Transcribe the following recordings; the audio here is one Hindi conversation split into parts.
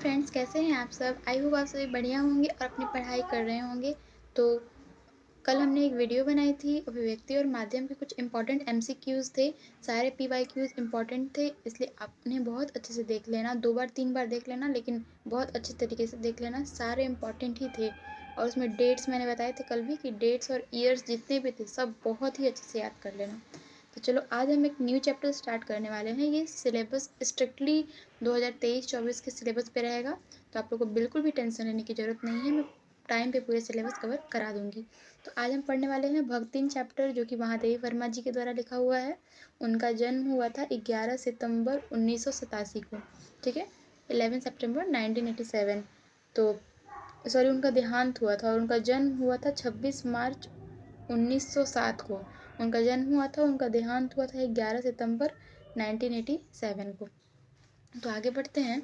फ्रेंड्स, कैसे हैं आप सब? आई होप आप सभी बढ़िया होंगे और अपनी पढ़ाई कर रहे होंगे। तो कल हमने एक वीडियो बनाई थी, अभिव्यक्ति और माध्यम के कुछ इंपॉर्टेंट एमसीक्यूज़ थे। सारे पीवाईक्यूज़ इंपॉर्टेंट थे, इसलिए आप उन्हें बहुत अच्छे से देख लेना। 2 बार 3 बार देख लेना, लेकिन बहुत अच्छे तरीके से देख लेना। सारे इंपॉर्टेंट ही थे और उसमें डेट्स मैंने बताए थे कल भी कि डेट्स और ईयर्स जितने भी थे सब बहुत ही अच्छे से याद कर लेना। तो चलो आज हम एक न्यू चैप्टर स्टार्ट करने वाले हैं। ये सिलेबस स्ट्रिक्टली 2023-24 के सिलेबस पे रहेगा, तो आप लोग को बिल्कुल भी टेंशन लेने की ज़रूरत नहीं है। मैं टाइम पे पूरे सिलेबस कवर करा दूंगी। तो आज हम पढ़ने वाले हैं भक्तिन चैप्टर, जो कि महादेवी वर्मा जी के द्वारा लिखा हुआ है। उनका जन्म हुआ था 11 सितंबर 1987 को, ठीक है, 11 सितंबर 1987। तो सॉरी, उनका देहांत हुआ था और उनका जन्म हुआ था 26 मार्च 1907 को। उनका जन्म हुआ था, उनका देहांत हुआ था 11 सितंबर 1987 को। तो आगे बढ़ते हैं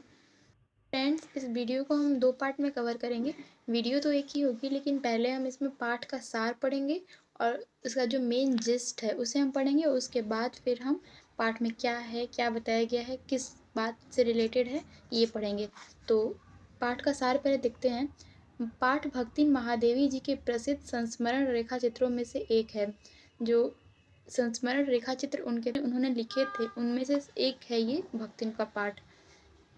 फ्रेंड्स। इस वीडियो को हम 2 पार्ट में कवर करेंगे। वीडियो तो एक ही होगी, लेकिन पहले हम इसमें पाठ का सार पढ़ेंगे और इसका जो मेन जिस्ट है उसे हम पढ़ेंगे। उसके बाद फिर हम पाठ में क्या है, क्या बताया गया है, किस बात से रिलेटेड है, ये पढ़ेंगे। तो पाठ का सार पहले देखते हैं। पाठ भक्ति महादेवी जी के प्रसिद्ध संस्मरण रेखा चित्रों में से एक है। जो संस्मरण रेखा चित्र उन्होंने लिखे थे, उनमें से एक है ये भक्तिन का पाठ,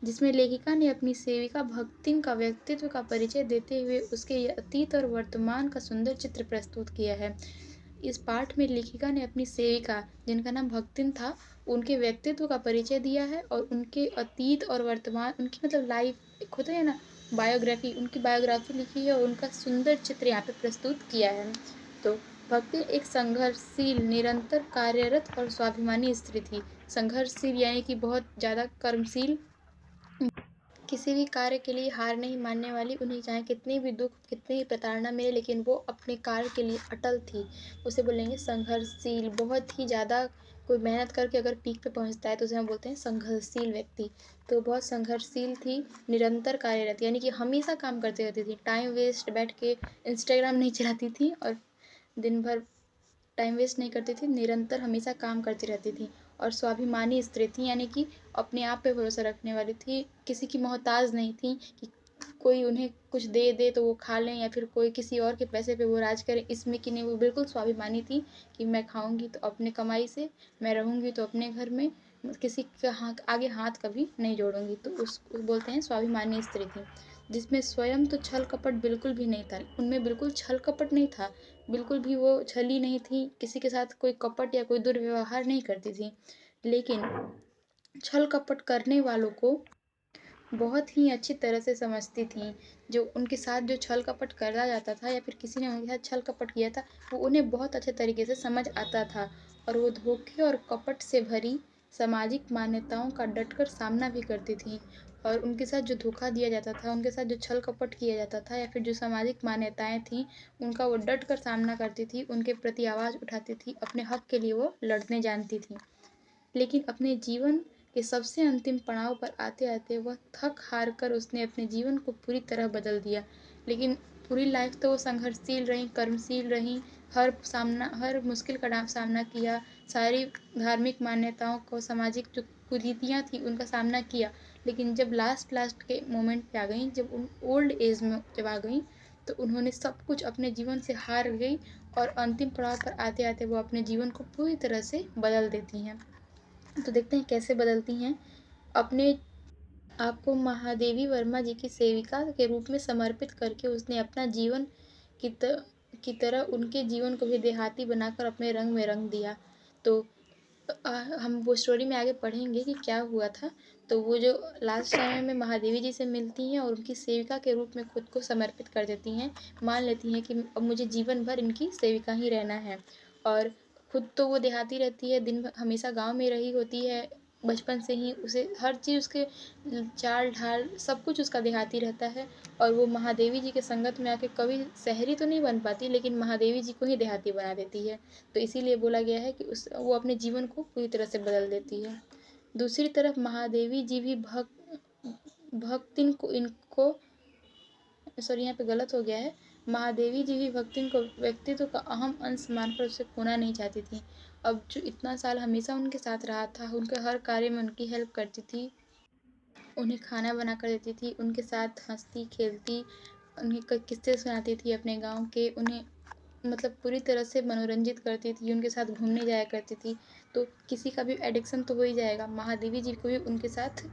जिसमें लेखिका ने अपनी सेविका भक्तिन का व्यक्तित्व का परिचय देते हुए उसके अतीत और वर्तमान का सुंदर चित्र प्रस्तुत किया है। इस पाठ में लेखिका ने अपनी सेविका, जिनका नाम भक्तिन था, उनके व्यक्तित्व का परिचय दिया है और उनके अतीत और वर्तमान, उनकी मतलब लाइफ एक होता है ना, बायोग्राफी, उनकी बायोग्राफी लिखी है और उनका सुंदर चित्र यहाँ पे प्रस्तुत किया है। तो भक्ति एक संघर्षशील, निरंतर कार्यरत और स्वाभिमानी स्त्री थी। संघर्षशील यानी कि बहुत ज़्यादा कर्मशील, किसी भी कार्य के लिए हार नहीं मानने वाली। उन्हें चाहे कितनी भी दुख, कितनी भी प्रताड़ना मिले, लेकिन वो अपने कार्य के लिए अटल थी। उसे बोलेंगे संघर्षशील। बहुत ही ज़्यादा कोई मेहनत करके अगर पीक पे पहुंचता है तो उसे हम बोलते हैं संघर्षशील व्यक्ति। तो बहुत संघर्षशील थी, निरंतर कार्यरत यानी कि हमेशा काम करती रहती थी। टाइम वेस्ट बैठ के इंस्टाग्राम नहीं चलाती थी और दिन भर टाइम वेस्ट नहीं करती थी, निरंतर हमेशा काम करती रहती थी। और स्वाभिमानी स्त्री थी, यानी कि अपने आप पे भरोसा रखने वाली थी, किसी की मोहताज नहीं थी कि कोई उन्हें कुछ दे दे तो वो खा लें, या फिर कोई किसी और के पैसे पे वो राज करे, इसमें कि नहीं, वो बिल्कुल स्वाभिमानी थी कि मैं खाऊंगी तो अपने कमाई से, मैं रहूंगी तो अपने घर में, किसी के आगे हाथ कभी नहीं जोड़ूंगी। तो उसको बोलते हैं स्वाभिमानी स्त्री थी। जिसमें स्वयं तो छल कपट बिल्कुल भी नहीं था, उनमें बिल्कुल छल कपट नहीं था, बिल्कुल भी वो छली नहीं थी, किसी के साथ कोई कपट या कोई दुर्व्यवहार नहीं करती थी। लेकिन छल कपट करने वालों को बहुत ही अच्छी तरह से समझती थी। जो उनके साथ जो छल कपट करा जाता था या फिर किसी ने उनके साथ छल कपट किया था, वो उन्हें बहुत अच्छे तरीके से समझ आता था और वो धोखे और कपट से भरी सामाजिक मान्यताओं का डटकर सामना भी करती थी। और उनके साथ जो धोखा दिया जाता था, उनके साथ जो छल कपट किया जाता था या फिर जो सामाजिक मान्यताएं थीं, उनका वो डट कर सामना करती थी, उनके प्रति आवाज़ उठाती थी, अपने हक के लिए वो लड़ने जानती थी। लेकिन अपने जीवन के सबसे अंतिम पड़ाव पर आते-आते वह थक हार कर उसने अपने जीवन को पूरी तरह बदल दिया। लेकिन पूरी लाइफ तो वो संघर्षशील रहीं, कर्मशील रहीं, हर मुश्किल का सामना किया, सारी धार्मिक मान्यताओं को, सामाजिक जो कुरीतियाँ थी उनका सामना किया। लेकिन जब लास्ट के मोमेंट पे आ गईं, जब उन ओल्ड एज में जब आ गईं, तो उन्होंने सब कुछ अपने जीवन से हार गई और अंतिम पड़ाव पर आते-आते वो अपने जीवन को पूरी तरह से बदल देती हैं। तो देखते हैं कैसे बदलती हैं। अपने आपको महादेवी वर्मा जी की सेविका के रूप में समर्पित करके उसने अपना जीवन की की तरह उनके जीवन को भी देहाती बनाकर अपने रंग में रंग दिया। तो हम वो स्टोरी में आगे पढ़ेंगे कि क्या हुआ था। तो वो जो लास्ट टाइम में महादेवी जी से मिलती हैं और उनकी सेविका के रूप में खुद को समर्पित कर देती हैं, मान लेती हैं कि अब मुझे जीवन भर इनकी सेविका ही रहना है। और खुद तो वो देहाती रहती है, दिन भर हमेशा गाँव में रही होती है, बचपन से ही उसे हर चीज़, उसके चाल ढाल सब कुछ उसका देहाती रहता है। और वो महादेवी जी के संगत में आके कभी शहरी तो नहीं बन पाती, लेकिन महादेवी जी को ही देहाती बना देती है। तो इसीलिए बोला गया है कि वो अपने जीवन को पूरी तरह से बदल देती है। दूसरी तरफ महादेवी जी भी भक्तिन को इनको सॉरी, यहाँ पे गलत हो गया है। महादेवी जी भी भक्तिन को व्यक्तित्व का अहम अंश मानकर उसे खोना नहीं चाहती थी। अब जो इतना साल हमेशा उनके साथ रहा था, उनके हर कार्य में उनकी हेल्प करती थी, उन्हें खाना बना कर देती थी, उनके साथ हँसती खेलती, उन्हें किस्से सुनाती थी अपने गाँव के, उन्हें मतलब पूरी तरह से मनोरंजित करती थी, उनके साथ घूमने जाया करती थी। तो किसी का भी एडिक्शन तो हो ही जाएगा, महादेवी जी को भी उनके साथ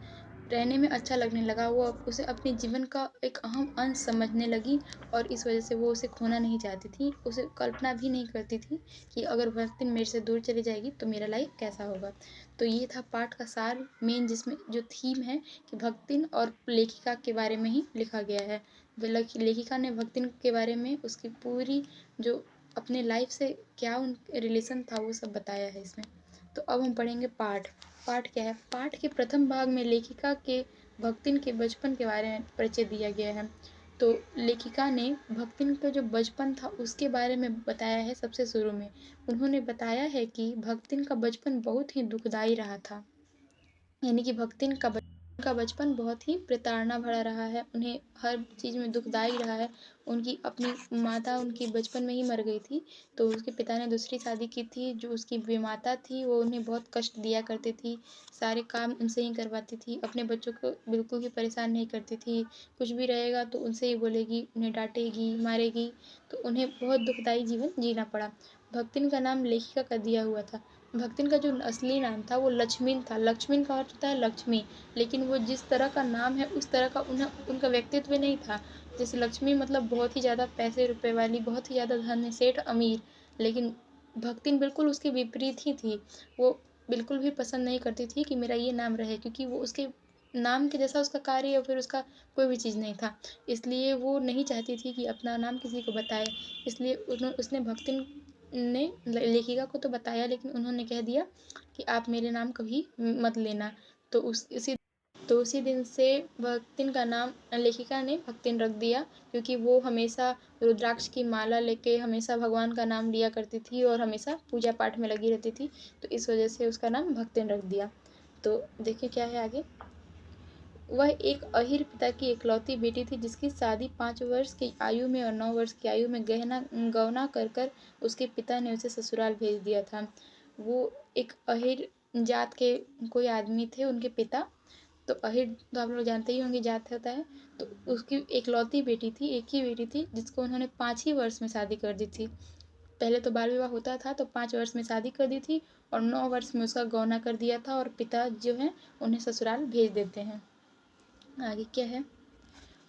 रहने में अच्छा लगने लगा। वो उसे अपने जीवन का एक अहम अंश समझने लगी और इस वज़ह से वो उसे खोना नहीं चाहती थी। उसे कल्पना भी नहीं करती थी कि अगर भक्तिन मेरे से दूर चली जाएगी तो मेरा लाइफ़ कैसा होगा। तो ये था पाठ का सार मेन, जिसमें जो थीम है कि भक्तिन और लेखिका के बारे में ही लिखा गया है। लेखिका ने भक्तिन के बारे में उसकी पूरी जो अपने लाइफ़ से क्या उन रिलेशन था वो सब बताया है इसमें। तो अब हम पढ़ेंगे पाठ। पाठ क्या है? पाठ के प्रथम भाग में लेखिका के भक्तिन के बचपन के बारे में परिचय दिया गया है। तो लेखिका ने भक्तिन का जो बचपन था उसके बारे में बताया है सबसे शुरू में। उन्होंने बताया है कि भक्तिन का बचपन बहुत ही दुखदाई रहा था। यानी कि भक्तिन का बचपन बहुत ही प्रताड़ना भरा रहा है, उन्हें हर चीज़ में दुखदाई रहा है। उनकी अपनी माता उनकी बचपन में ही मर गई थी, तो उसके पिता ने दूसरी शादी की थी। जो उसकी विमाता थी वो उन्हें बहुत कष्ट दिया करती थी, सारे काम उनसे ही करवाती थी, अपने बच्चों को बिल्कुल भी परेशान नहीं करती थी। कुछ भी रहेगा तो उनसे ही बोलेगी, उन्हें डाँटेगी, मारेगी, तो उन्हें बहुत दुखदाई जीवन जीना पड़ा। भक्तिन का नाम लेखिका का दिया हुआ था। भक्तिन का जो असली नाम था वो लक्ष्मीन था। लक्ष्मीन का अर्थ होता है लक्ष्मी, लेकिन वो जिस तरह का नाम है उस तरह का उनका व्यक्तित्व नहीं था। जैसे लक्ष्मी मतलब बहुत ही ज़्यादा पैसे रुपए वाली, बहुत ही ज़्यादा धनी, सेठ, अमीर, लेकिन भक्तिन बिल्कुल उसके विपरीत ही थी। वो बिल्कुल भी पसंद नहीं करती थी कि मेरा ये नाम रहे, क्योंकि वो उसके नाम के जैसा उसका कार्य या फिर उसका कोई भी चीज़ नहीं था। इसलिए वो नहीं चाहती थी कि अपना नाम किसी को बताए। इसलिए उसने भक्तिन ने लेखिका को तो बताया, लेकिन उन्होंने कह दिया कि आप मेरे नाम कभी मत लेना। तो उसी दिन से भक्तिन का नाम लेखिका ने भक्तिन रख दिया, क्योंकि वो हमेशा रुद्राक्ष की माला लेके हमेशा भगवान का नाम लिया करती थी और हमेशा पूजा पाठ में लगी रहती थी, तो इस वजह से उसका नाम भक्तिन रख दिया। तो देखिए क्या है आगे। वह एक अहीर पिता की इकलौती बेटी थी, जिसकी शादी 5 वर्ष की आयु में और 9 वर्ष की आयु में गौना कर उसके पिता ने उसे ससुराल भेज दिया था। वो एक अहीर जात के कोई आदमी थे, उनके पिता। तो अहीर तो आप लोग जानते ही होंगे जात होता है। तो उसकी इकलौती बेटी थी, एक ही बेटी थी, जिसको उन्होंने 5 ही वर्ष में शादी कर दी थी। पहले तो बाल विवाह होता था, तो 5 वर्ष में शादी कर दी थी और 9 वर्ष में उसका गौना कर दिया था, और पिता जो हैं उन्हें ससुराल भेज देते हैं। आगे क्या है।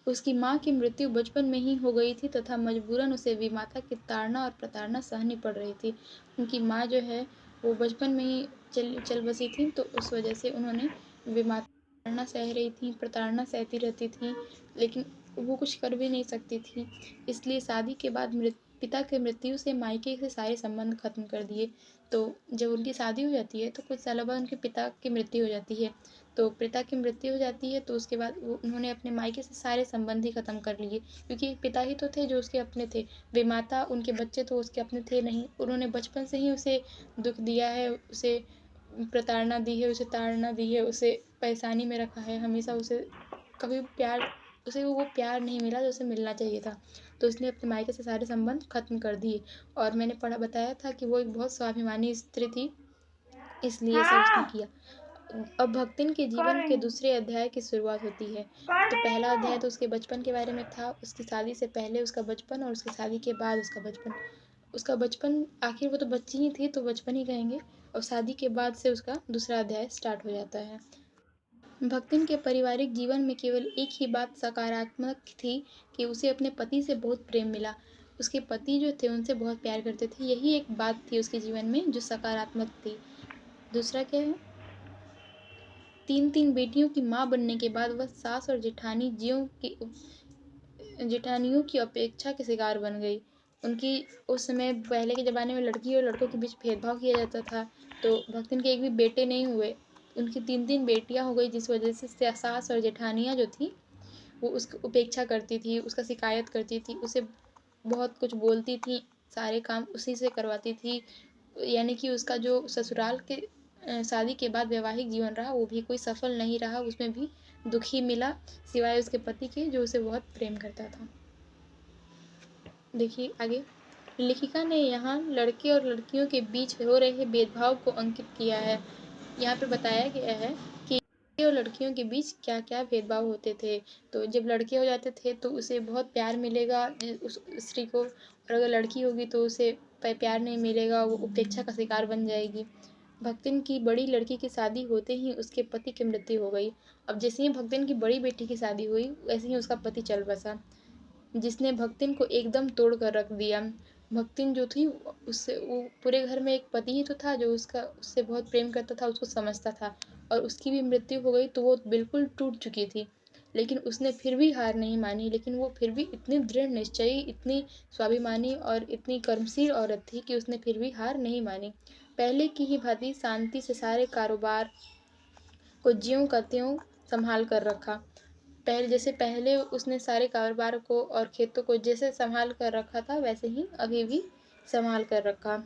उसकी माँ की मृत्यु बचपन में ही हो गई थी तथा मजबूरन उसे विमाता की ताड़ना और प्रताड़ना सहनी पड़ रही थी। उनकी माँ जो है वो बचपन में ही चल बसी थी, तो उस वजह से उन्होंने विमाता की ताड़ना सह रही थी, प्रताड़ना सहती रहती थी, लेकिन वो कुछ कर भी नहीं सकती थी। इसलिए शादी के बाद पिता की मृत्यु से मायके से सारे संबंध खत्म कर दिए। तो जब उनकी शादी हो जाती है तो कुछ सालों बाद उनके पिता की मृत्यु हो जाती है। तो पिता की मृत्यु हो जाती है, तो उसके बाद उन्होंने अपने मायके से सारे संबंध ही ख़त्म कर लिए, क्योंकि पिता ही तो थे जो उसके अपने थे। विमाता उनके बच्चे तो उसके अपने थे नहीं। उन्होंने बचपन से ही उसे दुख दिया है, उसे प्रताड़ना दी है, उसे ताड़ना दी है, उसे परेशानी में रखा है, हमेशा उसे वो प्यार नहीं मिला जो उसे मिलना चाहिए था। तो उसने अपने मायके से सारे संबंध खत्म कर दिए। और मैंने बताया था कि वो एक बहुत स्वाभिमानी स्त्री थी, इसलिए सब उसने किया। अब भक्तिन के जीवन के दूसरे अध्याय की शुरुआत होती है। तो पहला अध्याय तो उसके बचपन के बारे में था, उसकी शादी से पहले उसका बचपन और उसकी शादी के बाद उसका बचपन। उसका बचपन, आखिर वो तो बच्ची ही थी तो बचपन ही कहेंगे, और शादी के बाद से उसका दूसरा अध्याय स्टार्ट हो जाता है। भक्तिन के पारिवारिक जीवन में केवल एक ही बात सकारात्मक थी कि उसे अपने पति से बहुत प्रेम मिला। उसके पति जो थे उनसे बहुत प्यार करते थे, यही एक बात थी उसके जीवन में जो सकारात्मक थी। दूसरा क्या है। 3 बेटियों की माँ बनने के बाद वह सास और जेठानियों की अपेक्षा के शिकार बन गई। उनकी उस समय पहले के ज़माने में लड़की और लड़कों के बीच भेदभाव किया जाता था, तो भक्तिन के एक भी बेटे नहीं हुए। उनकी 3 बेटियाँ हो गई, जिस वजह से सास और जेठानियाँ जो थी वो उसकी उपेक्षा करती थी, उसका शिकायत करती थी, उसे बहुत कुछ बोलती थी, सारे काम उसी से करवाती थी। यानी कि उसका जो ससुराल के शादी के बाद वैवाहिक जीवन रहा वो भी कोई सफल नहीं रहा, उसमें भी दुख ही मिला, सिवाय उसके पति के जो उसे बहुत प्रेम करता था। देखिए आगे। लेखिका ने यहाँ लड़के और लड़कियों के बीच हो रहे भेदभाव को अंकित किया है। यहाँ पे बताया गया है कि और लड़कियों के बीच क्या-क्या भेदभाव होते थे। तो जब लड़के हो जाते थे तो उसे बहुत प्यार मिलेगा उस स्त्री को, और अगर लड़की होगी तो उसे प्यार नहीं मिलेगा, वो उपेक्षा का शिकार बन जाएगी। भक्तिन की बड़ी लड़की की शादी होते ही उसके पति की मृत्यु हो गई। अब जैसे ही भक्तिन की बड़ी बेटी की शादी हुई, वैसे ही उसका पति चल बसा, जिसने भक्तिन को एकदम तोड़ कर रख दिया। भक्तिन जो थी उससे वो पूरे घर में एक पति ही तो था जो उससे बहुत प्रेम करता था, उसको समझता था, और उसकी भी मृत्यु हो गई तो वो बिल्कुल टूट चुकी थी। लेकिन उसने फिर भी हार नहीं मानी, लेकिन वो फिर भी इतनी दृढ़ निश्चयी, इतनी स्वाभिमानी और इतनी कर्मशील औरत थी कि उसने फिर भी हार नहीं मानी। पहले की ही भांति शांति से सारे कारोबार को ज्यों का त्यों संभाल कर रखा। पहले उसने सारे कारोबार को और खेतों को जैसे संभाल कर रखा था, वैसे ही अभी भी संभाल कर रखा।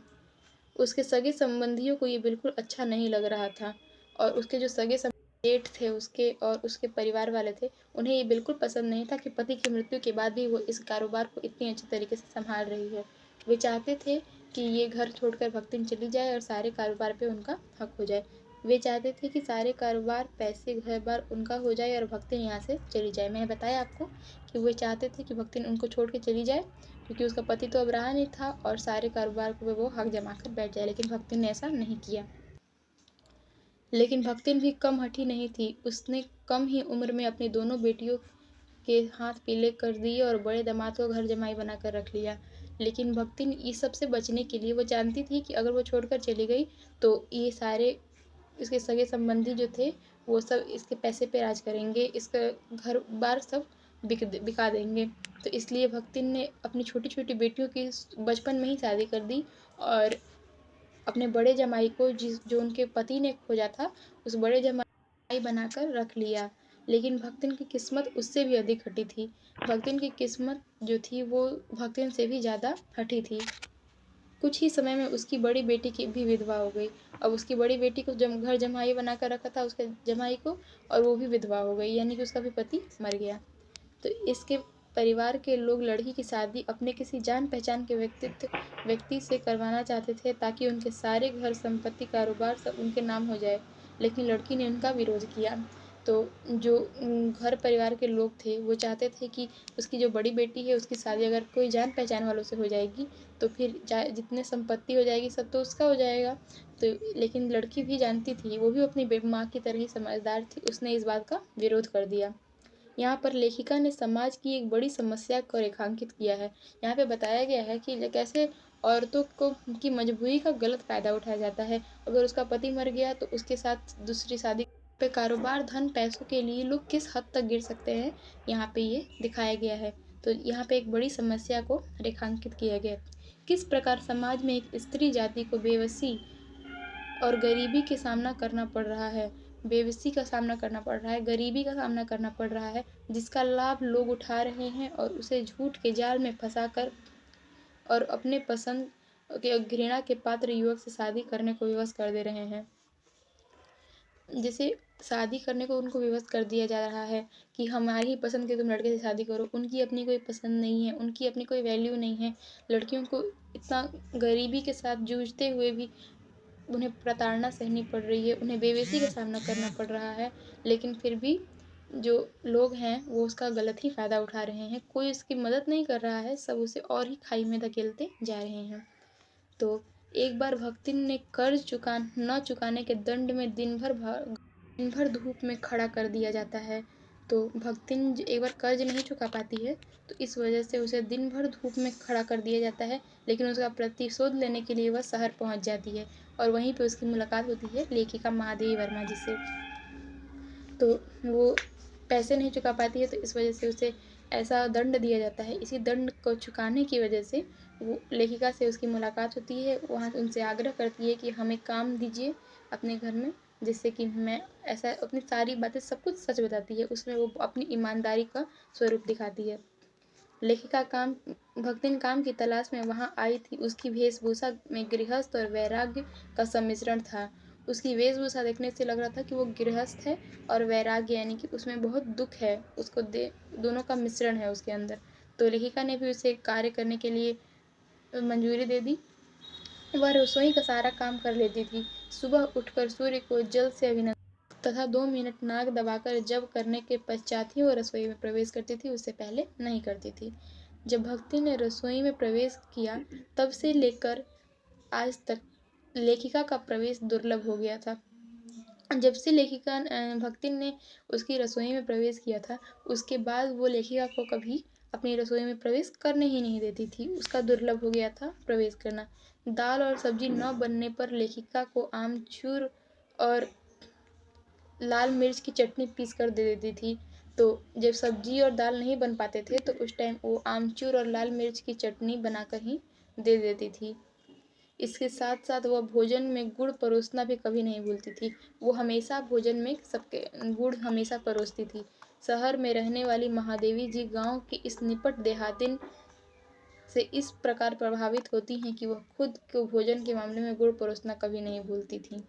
उसके सगे संबंधियों को ये बिल्कुल अच्छा नहीं लग रहा था, और उसके जो सगे जेठ थे उसके और उसके परिवार वाले थे, उन्हें ये बिल्कुल पसंद नहीं था कि पति की मृत्यु के बाद भी वो इस कारोबार को इतनी अच्छी तरीके से संभाल रही है। वे चाहते थे कि ये घर छोड़कर भक्तिन चली जाए और सारे कारोबार पे उनका हक हो जाए। वे चाहते थे कि सारे कारोबार, पैसे, घर-बार उनका हो जाए और भक्तिन यहाँ से चली जाए। मैंने बताया आपको कि वे चाहते थे कि भक्तिन उनको छोड़ के चली जाए, क्योंकि उसका पति तो अब रहा नहीं था और सारे कारोबार को वो हक जमा कर बैठ जाए, लेकिन भक्तिन ने ऐसा नहीं किया। लेकिन भक्तिन भी कम हठी नहीं थी। उसने कम ही उम्र में अपनी दोनों बेटियों के हाथ पीले कर दिए और बड़े दामाद को घर जमाई बनाकर रख लिया। लेकिन भक्तिन इस सब से बचने के लिए वो जानती थी कि अगर वो छोड़कर चली गई तो ये सारे इसके सगे संबंधी जो थे वो सब इसके पैसे पे राज करेंगे, इसका घर-बार सब बिका देंगे। तो इसलिए भक्तिन ने अपनी छोटी-छोटी बेटियों की बचपन में ही शादी कर दी, और अपने बड़े जमाई को जो उनके पति ने खोजा था, उस बड़े जमाई बनाकर रख लिया। लेकिन भक्तिन की किस्मत उससे भी अधिक हठी थी। भक्तिन की किस्मत जो थी वो भक्तिन से भी ज़्यादा हठी थी। कुछ ही समय में उसकी बड़ी बेटी की भी विधवा हो गई। अब उसकी बड़ी बेटी को घर जमाई बनाकर रखा था उसके जमाई को, और वो भी विधवा हो गई, यानी कि उसका भी पति मर गया। तो इसके परिवार के लोग लड़की की शादी अपने किसी जान पहचान के व्यक्ति से करवाना चाहते थे, ताकि उनके सारे घर संपत्ति कारोबार सब उनके नाम हो जाए। लेकिन लड़की ने उनका विरोध किया। तो जो घर परिवार के लोग थे वो चाहते थे कि उसकी जो बड़ी बेटी है उसकी शादी अगर कोई जान पहचान वालों से हो जाएगी तो फिर जितने संपत्ति हो जाएगी सब तो उसका हो जाएगा। तो लेकिन लड़की भी जानती थी, वो भी अपनी माँ की तरह ही समझदार थी, उसने इस बात का विरोध कर दिया। यहाँ पर लेखिका ने समाज की एक बड़ी समस्या को रेखांकित किया है। यहाँ पे बताया गया है कि कैसे औरतों को की मजबूरी का गलत फ़ायदा उठाया जाता है। अगर उसका पति मर गया तो उसके साथ दूसरी शादी पे कारोबार, धन, पैसों के लिए लोग किस हद तक गिर सकते हैं, यहाँ पे ये दिखाया गया है। तो यहाँ पे एक बड़ी समस्या को रेखांकित किया गया है। किस प्रकार समाज में एक स्त्री जाति को बेबसी और गरीबी के सामना करना पड़ रहा है, बेबसी का सामना करना पड़ रहा है, गरीबी का सामना करना पड़ रहा है, जिसका लाभ लोग उठा रहे हैं और उसे झूठ के जाल में फंसाकर और अपने पसंद के घृणा के पात्र युवक से शादी करने को विवश कर दे रहे हैं। जैसे शादी करने को उनको विवश कर दिया जा रहा है कि हमारी ही पसंद के तुम लड़के से शादी करो। उनकी अपनी कोई पसंद नहीं है, उनकी अपनी कोई वैल्यू नहीं है। लड़कियों को इतना गरीबी के साथ जूझते हुए भी उन्हें प्रताड़ना सहनी पड़ रही है, उन्हें बेबसी का सामना करना पड़ रहा है, लेकिन फिर भी जो लोग हैं वो उसका गलत ही फ़ायदा उठा रहे हैं। कोई उसकी मदद नहीं कर रहा है, सब उसे और ही खाई में धकेलते जा रहे हैं। तो एक बार भक्तिन ने कर्ज न चुकाने के दंड में दिन भर धूप में खड़ा कर दिया जाता है। तो भक्तिन एक बार कर्ज नहीं चुका पाती है तो इस वजह से उसे दिन भर धूप में खड़ा कर दिया जाता है, लेकिन उसका प्रतिशोध लेने के लिए वह शहर पहुंच जाती है और वहीं पे उसकी मुलाकात होती है लेखिका महादेवी वर्मा जी से। तो वो पैसे नहीं चुका पाती है तो इस वजह से उसे ऐसा दंड दिया जाता है। इसी दंड को चुकाने की वजह से वो लेखिका से उसकी मुलाकात होती है, वहाँ उनसे आग्रह करती है कि हमें काम दीजिए अपने घर में, जिससे कि मैं ऐसा अपनी सारी बातें सब कुछ सच बताती है। उसमें वो अपनी ईमानदारी का स्वरूप दिखाती है। लेखिका भक्तिन काम की तलाश में वहाँ आई थी। उसकी वेशभूषा में गृहस्थ और वैराग्य का सम्मिश्रण था। उसकी वेशभूषा देखने से लग रहा था कि वो गृहस्थ है और वैराग्य यानी कि उसमें बहुत दुःख है, उसको दोनों का मिश्रण है उसके अंदर। तो लेखिका ने भी उसे कार्य करने के लिए मंजूरी दे दी। वह रसोई का सारा काम कर लेती थी। सुबह उठकर सूर्य को जल से अभिनंदन तथा 2 मिनट नाक दबाकर जप करने के पश्चात ही वो रसोई में प्रवेश करती थी, उससे पहले नहीं करती थी। जब भक्ति ने रसोई में प्रवेश किया तब से लेकर आज तक लेखिका का प्रवेश दुर्लभ हो गया था। जब से लेखिका भक्ति ने उसकी रसोई में प्रवेश किया था, उसके बाद वो लेखिका को कभी अपनी रसोई में प्रवेश करने ही नहीं देती थी। उसका दुर्लभ हो गया था प्रवेश करना। दाल और सब्जी न बनने पर लेखिका को आमचूर और लाल मिर्च की चटनी पीस कर दे देती थी। तो जब सब्जी और दाल नहीं बन पाते थे तो उस टाइम वो आमचूर और लाल मिर्च की चटनी बनाकर ही दे देती थी। इसके साथ साथ वह भोजन में गुड़ परोसना भी कभी नहीं भूलती थी। वो हमेशा भोजन में सबके गुड़ हमेशा परोसती थी। शहर में रहने वाली महादेवी जी गांव की इस निपट देहातिन से इस प्रकार प्रभावित होती हैं कि वह खुद को भोजन के मामले में गुड़ परोसना कभी नहीं भूलती थी।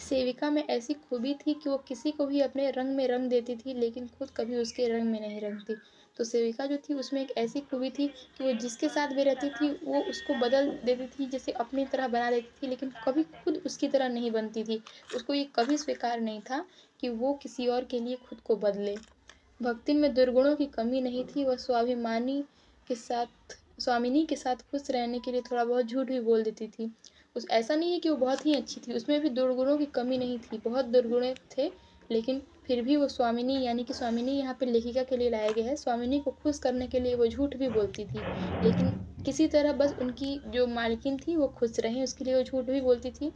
सेविका में ऐसी खूबी थी कि वो किसी को भी अपने रंग में रंग देती थी, लेकिन खुद कभी उसके रंग में नहीं रंगती। तो सेविका जो थी उसमें एक ऐसी खूबी थी कि वो जिसके साथ भी रहती थी वो उसको बदल देती थी, जैसे अपनी तरह बना देती थी, लेकिन कभी खुद उसकी तरह नहीं बनती थी। उसको ये कभी स्वीकार नहीं था कि वो किसी और के लिए खुद को बदले। भक्ति में दुर्गुणों की कमी नहीं थी। वह स्वामिनी के साथ खुश रहने के लिए थोड़ा बहुत झूठ भी बोल देती थी। उस ऐसा नहीं है कि वो बहुत ही अच्छी थी, उसमें भी दुर्गुणों की कमी नहीं थी, बहुत दुर्गुण थे, लेकिन फिर भी वो स्वामिनी, यानी कि स्वामिनी यहाँ पे लेखिका के लिए लाया गया है, स्वामिनी को खुश करने के लिए वो झूठ भी बोलती थी, लेकिन किसी तरह बस उनकी जो मालकिन थी वो खुश रहें उसके लिए वो झूठ भी बोलती थी।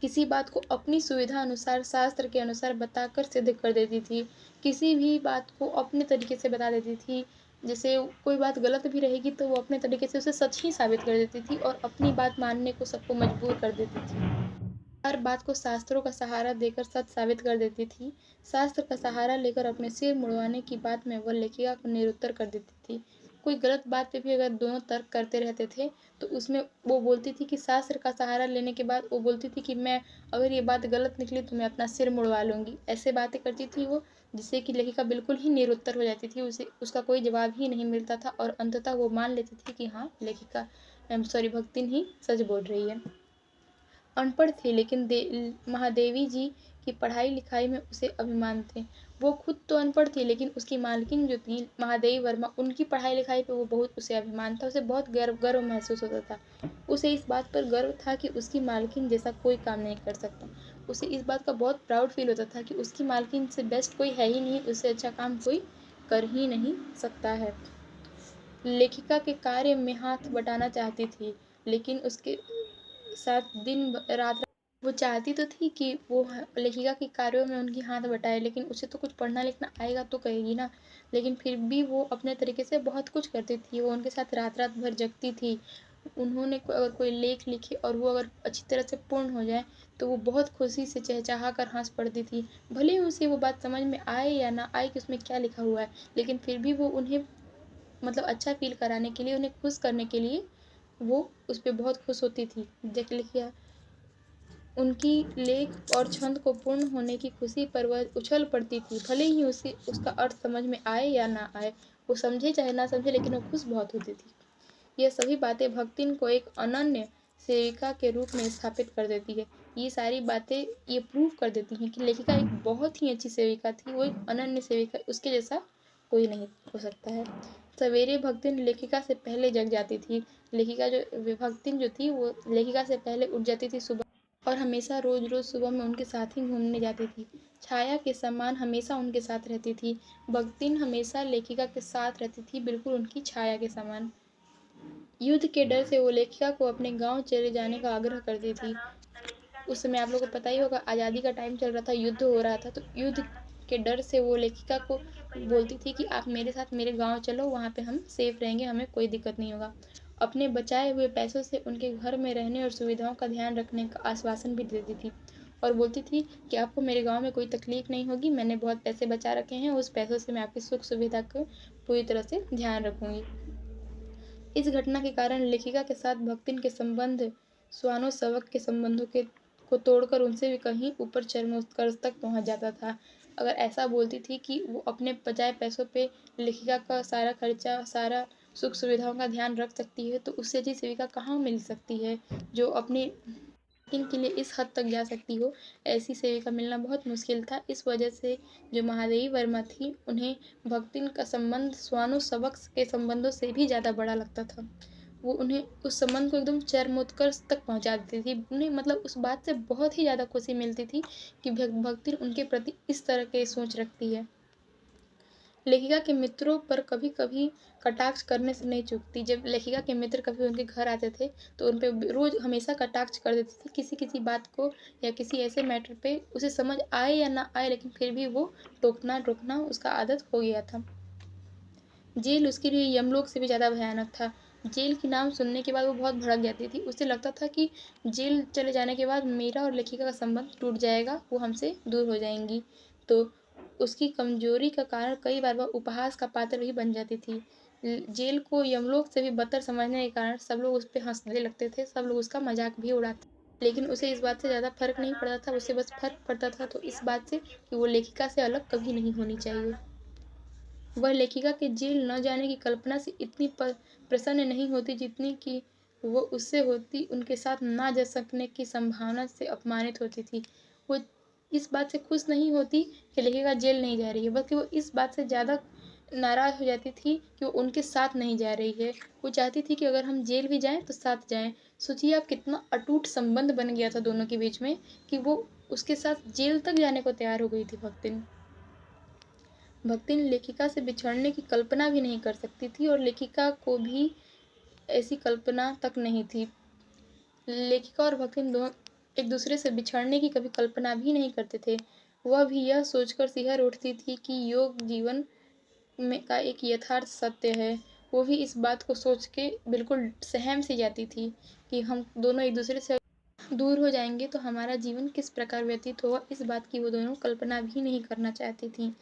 किसी बात को अपनी सुविधा अनुसार शास्त्र के अनुसार बताकर सिद्ध कर देती थी। किसी भी बात को अपने तरीके से बता देती थी। जैसे कोई बात गलत भी रहेगी तो वो अपने तरीके से उसे सच ही साबित कर देती थी और अपनी बात मानने को सबको मजबूर कर देती थी। हर बात को शास्त्रों का सहारा देकर सच साबित कर देती थी। शास्त्र का सहारा लेकर अपने सिर मुड़वाने की बात में वह लेखिका को निरुत्तर कर देती थी। कोई गलत बात पे भी अगर दोनों तर्क करते रहते थे तो उसमें वो बोलती थी कि शास्त्र का सहारा लेने के बाद वो बोलती थी कि मैं अगर ये बात गलत निकली तो मैं अपना सिर मुड़वा लूँगी। ऐसे बातें करती थी वो, जिससे कि लेखिका बिल्कुल ही निरुत्तर हो जाती थी, उसे उसका कोई जवाब ही नहीं मिलता था और अंततः वो मान लेती थी कि हाँ, लेखिका भक्तिन ही सच बोल रही है। अनपढ़ थे, लेकिन महादेवी जी की पढ़ाई लिखाई में उसे अभिमान थे। वो खुद तो अनपढ़ थी, लेकिन उसकी मालकिन जो थी महादेवी वर्मा, उनकी पढ़ाई लिखाई पे वो बहुत उसे अभिमान था, उसे बहुत गर्व गर्व महसूस होता था। उसे इस बात पर गर्व था कि उसकी मालकिन जैसा कोई काम नहीं कर सकता। उसे इस बात का बहुत प्राउड फील होता था कि उसकी मालकिन से बेस्ट कोई है ही नहीं, उससे अच्छा काम कोई कर ही नहीं सकता है। लेखिका के कार्य में हाथ बटाना चाहती थी, लेकिन उसके साथ दिन रात वो चाहती तो थी कि वो लेखिका के कार्यों में उनकी हाथ बटाए, लेकिन उसे तो कुछ पढ़ना लिखना आएगा तो कहेगी ना। लेकिन फिर भी वो अपने तरीके से बहुत कुछ करती थी। वो उनके साथ रात रात भर जगती थी। उन्होंने अगर कोई लेख लिखे और वो अगर अच्छी तरह से पूर्ण हो जाए तो वो बहुत खुशी से चहचहा कर हंस पड़ती थी। भले ही उसे वो बात समझ में आए या ना आए कि उसमें क्या लिखा हुआ है, लेकिन फिर भी वो उन्हें मतलब अच्छा फील कराने के लिए, उन्हें खुश करने के लिए वो उस पर बहुत खुश होती थी। देख लिखिए, उनकी लेख और छंद को पूर्ण होने की खुशी पर वह उछल पड़ती थी, भले ही उसे उसका अर्थ समझ में आए या ना आए। वो समझे चाहे ना समझे, लेकिन वो खुश बहुत होती थी। यह सभी बातें भक्तिन को एक अनन्य सेविका के रूप में स्थापित कर देती है। ये सारी बातें ये प्रूव कर देती हैं कि लेखिका एक बहुत ही अच्छी सेविका थी, वो एक अनन्य सेविका, उसके जैसा कोई नहीं हो सकता है। सवेरे भक्तिन लेखिका से पहले जग जाती थी। लेखिका जो भक्तिन जो थी वो लेखिका से पहले उठ जाती थी सुबह, और हमेशा रोज रोज सुबह में उनके साथ ही घूमने जाती थी। छाया के समान हमेशा उनके साथ रहती थी। भक्तिन हमेशा लेखिका के साथ रहती थी, बिल्कुल उनकी छाया के समान। युद्ध के डर से वो लेखिका को अपने गांव चले जाने का आग्रह करती थी। उस समय आप लोगों को पता ही होगा, आज़ादी का टाइम चल रहा था, युद्ध हो रहा था, तो युद्ध के डर से वो लेखिका को बोलती थी कि आप मेरे साथ मेरे गांव चलो, वहाँ पे हम सेफ रहेंगे, हमें कोई दिक्कत नहीं होगा। अपने बचाए हुए पैसों से उनके घर में रहने और सुविधाओं का ध्यान रखने का आश्वासन भी देती थी और बोलती थी कि आपको मेरे गांव में कोई तकलीफ नहीं होगी, मैंने बहुत पैसे बचा रखे हैं, उस पैसों से मैं आपकी सुख सुविधा को पूरी तरह से ध्यान रखूंगी। इस घटना के कारण लेखिका के साथ भक्तिन के संबंध स्वानो सवक के संबंधों के को तोड़कर उनसे भी कहीं ऊपर चरमोत्कर्ष तक पहुंच जाता था। अगर ऐसा बोलती थी कि वो अपने बचाए पैसों पे लेखिका का सारा खर्चा, सारा सुख सुविधाओं का ध्यान रख सकती है, तो उससे अच्छी सेविका कहाँ मिल सकती है जो अपनी के लिए इस हद तक जा सकती हो, ऐसी सेविका मिलना बहुत मुश्किल था। इस वजह से जो महादेवी वर्मा थी, उन्हें भक्तिन का संबंध स्वानुसवक के संबंधों से भी ज़्यादा बड़ा लगता था। वो उन्हें उस संबंध को एकदम चरमोत्कर्ष तक पहुँचा देती थी। उन्हें मतलब उस बात से बहुत ही ज़्यादा खुशी मिलती थी कि भक्तिन उनके प्रति इस तरह की सोच रखती है। लेखिका के मित्रों पर कभी-कभी कटाक्ष करने से नहीं चूकती। जब लेखिका के मित्र कभी उनके घर आते थे, तो उन पे रोज़ हमेशा कटाक्ष कर देती थी, किसी-किसी बात को या किसी ऐसे मैटर पे उसे समझ आए या ना आए, लेकिन फिर भी वो टोकना-टोकना उसका आदत हो गया था। जेल उसके लिए यमलोक से भी ज़्यादा भयानक था। जेल की नाम सुनने के बाद वो बहुत भड़क जाती थी। उसे लगता था कि जेल चले जाने के बाद मेरा और लेखिका का संबंध टूट जाएगा, वो हमसे दूर हो जाएँगी। तो उसकी कमज़ोरी का कारण कई बार वह उपहास का पात्र भी बन जाती थी। जेल को यमलोक से भी बदतर समझने के कारण सब लोग उस पे हँसने लगते थे, सब लोग उसका मज़ाक भी उड़ाते। लेकिन उसे इस बात से ज़्यादा फ़र्क नहीं पड़ता था, उसे बस फ़र्क पड़ता था तो इस बात से कि वो लेखिका से अलग कभी नहीं होनी चाहिए। वह लेखिका के जेल न जाने की कल्पना से इतनी प्रसन्न नहीं होती जितनी कि वो उससे होती उनके साथ ना जा सकने की संभावना से अपमानित होती थी। वो इस बात से खुश नहीं होती कि लेखिका जेल नहीं जा रही है, बल्कि वो इस बात से ज़्यादा नाराज़ हो जाती थी कि वो उनके साथ नहीं जा रही है। वो चाहती थी कि अगर हम जेल भी जाएँ तो साथ जाएँ। सोचिए आप कितना अटूट संबंध बन गया था दोनों के बीच में कि वो उसके साथ जेल तक जाने को तैयार हो गई थी भक्तिन। भक्तिन लेखिका से बिछड़ने की कल्पना भी नहीं कर सकती थी और लेखिका को भी ऐसी कल्पना तक नहीं थी। लेखिका और भक्तिन दोनों एक दूसरे से बिछड़ने की कभी कल्पना भी नहीं करते थे। वह भी यह सोचकर सिहर उठती थी कि योग जीवन में का एक यथार्थ सत्य है। वो भी इस बात को सोच के बिल्कुल सहम सी जाती थी कि हम दोनों एक दूसरे से दूर हो जाएंगे तो हमारा जीवन किस प्रकार व्यतीत होगा, इस बात की वो दोनों कल्पना भी नहीं करना चाहती थी।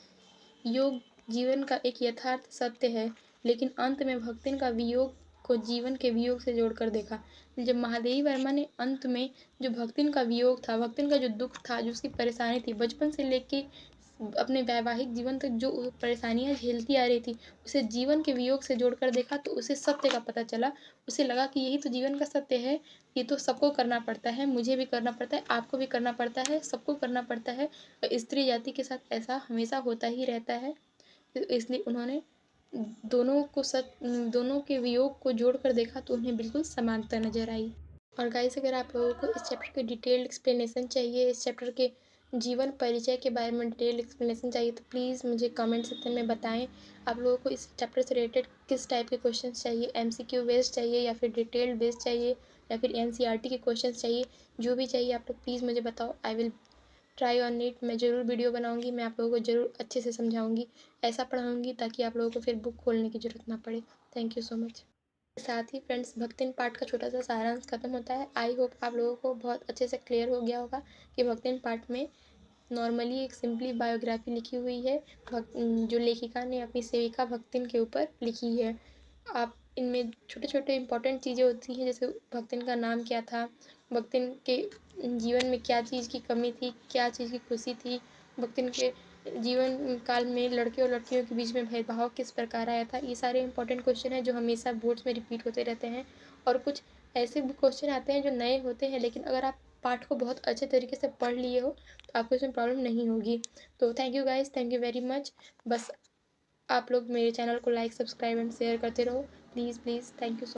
योग जीवन का एक यथार्थ सत्य है, लेकिन अंत में भक्तिन का वियोग को जीवन के वियोग से जोड़कर देखा। जब महादेवी वर्मा ने अंत में जो भक्तिन का वियोग था, भक्तिन का जो दुख था, जो उसकी परेशानी थी, बचपन से लेके अपने वैवाहिक जीवन तक जो परेशानियाँ झेलती आ रही थी, उसे जीवन के वियोग से जोड़कर देखा तो उसे सत्य का पता चला। उसे लगा कि यही तो जीवन का सत्य है, ये तो सबको करना पड़ता है, मुझे भी करना पड़ता है, आपको भी करना पड़ता है, सबको करना पड़ता है। स्त्री जाति के साथ ऐसा हमेशा होता ही रहता है। इसलिए उन्होंने दोनों के वियोग को जोड़कर देखा तो उन्हें बिल्कुल समानता नज़र आई। और गाइस अगर आप लोगों को इस चैप्टर के डिटेल्ड एक्सप्लेनेशन चाहिए, इस चैप्टर के जीवन परिचय के बारे में डिटेल्ड एक्सप्लेनेशन चाहिए तो प्लीज़ मुझे कमेंट सेक्शन में बताएं। आप लोगों को इस चैप्टर से रिलेटेड किस टाइप के क्वेश्चंस चाहिए, एमसीक्यू बेस्ड चाहिए या फिर डिटेल्ड बेस्ड चाहिए या फिर एनसीईआरटी के क्वेश्चंस चाहिए, जो भी चाहिए आप लोग प्लीज़ मुझे बताओ। I will try on it. मैं ज़रूर वीडियो बनाऊँगी, मैं आप लोगों को ज़रूर अच्छे से समझाऊँगी, ऐसा पढ़ाऊँगी ताकि आप लोगों को फिर बुक खोलने की ज़रूरत ना पड़े। Thank you so much. साथ ही फ्रेंड्स भक्तिन पार्ट का छोटा सा सारांश खत्म होता है। आई होप आप लोगों को बहुत अच्छे से क्लियर हो गया होगा कि भक्तिन पार्ट में नॉर्मली एक सिंपली बायोग्राफी लिखी हुई है जो लेखिका ने अपनी सेविका भक्तिन के ऊपर लिखी है। आप इनमें छोटे-छोटे इम्पोर्टेंट चीज़ें होती हैं, जैसे भक्तिन का नाम क्या था, भक्तिन के जीवन में क्या चीज़ की कमी थी, क्या चीज़ की खुशी थी, भक्तिन के जीवन काल में लड़के और लड़कियों के बीच में भेदभाव किस प्रकार आया था। ये सारे इम्पोर्टेंट क्वेश्चन हैं जो हमेशा बोर्ड्स में रिपीट होते रहते हैं और कुछ ऐसे भी क्वेश्चन आते हैं जो नए होते हैं, लेकिन अगर आप पाठ को बहुत अच्छे तरीके से पढ़ लिए हो तो आपको इसमें प्रॉब्लम नहीं होगी। तो thank you guys, thank you very much. बस आप लोग मेरे चैनल को लाइक, सब्सक्राइब एंड शेयर करते रहो। Please, please, thank you so